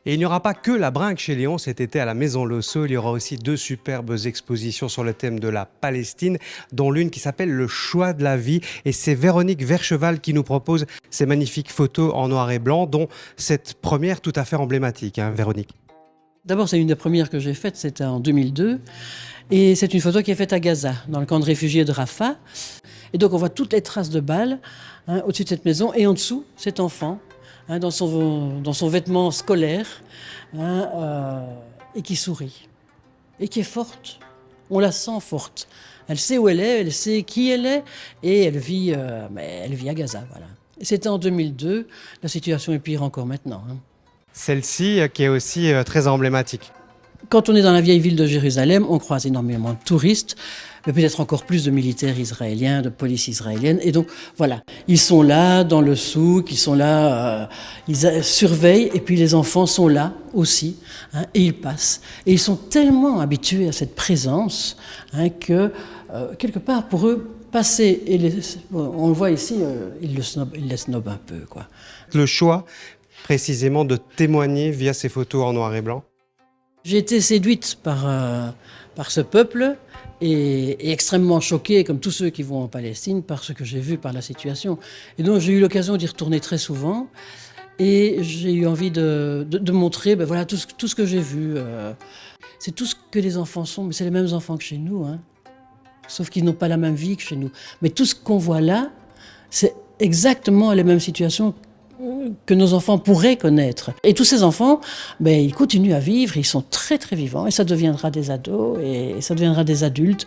Et il n'y aura pas que la brinque chez Léon cet été à la Maison Losso, il y aura aussi 2 superbes expositions sur le thème de la Palestine, dont l'une qui s'appelle Le choix de la vie. Et c'est Véronique Vercheval qui nous propose ces magnifiques photos en noir et blanc, dont cette première tout à fait emblématique, hein, Véronique. D'abord, c'est une des premières que j'ai faites, c'était en 2002. Et c'est une photo qui est faite à Gaza, dans le camp de réfugiés de Rafah. Et donc on voit toutes les traces de balles au-dessus de cette maison. Et en dessous, cet enfant, dans son vêtement scolaire, et qui sourit. Et qui est forte. On la sent forte. Elle sait où elle est, elle sait qui elle est. Et elle vit à Gaza. Voilà. Et c'était en 2002. La situation est pire encore maintenant. Celle-ci qui est aussi très emblématique. Quand on est dans la vieille ville de Jérusalem, on croise énormément de touristes, mais peut-être encore plus de militaires israéliens, de police israélienne. Et donc, voilà, ils sont là dans le souk, ils sont là, ils surveillent, et puis les enfants sont là aussi, et ils passent. Et ils sont tellement habitués à cette présence que, quelque part, pour eux, passer, on le voit ici, ils les snobent un peu, quoi. Le choix, précisément, de témoigner via ces photos en noir et blanc. J'ai été séduite par ce peuple et extrêmement choquée, comme tous ceux qui vont en Palestine, par ce que j'ai vu, par la situation. Et donc j'ai eu l'occasion d'y retourner très souvent et j'ai eu envie de montrer voilà, tout ce que j'ai vu. C'est tout ce que les enfants sont, mais c'est les mêmes enfants que chez nous. Sauf qu'ils n'ont pas la même vie que chez nous. Mais tout ce qu'on voit là, c'est exactement les mêmes situations que nos enfants pourraient connaître. Et tous ces enfants, ils continuent à vivre, ils sont très très vivants, et ça deviendra des ados, et ça deviendra des adultes,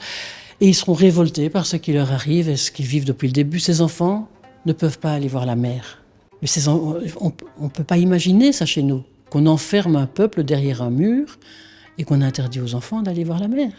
et ils seront révoltés par ce qui leur arrive et ce qu'ils vivent depuis le début. Ces enfants ne peuvent pas aller voir la mer. Mais on ne peut pas imaginer ça chez nous, qu'on enferme un peuple derrière un mur, et qu'on interdit aux enfants d'aller voir la mer.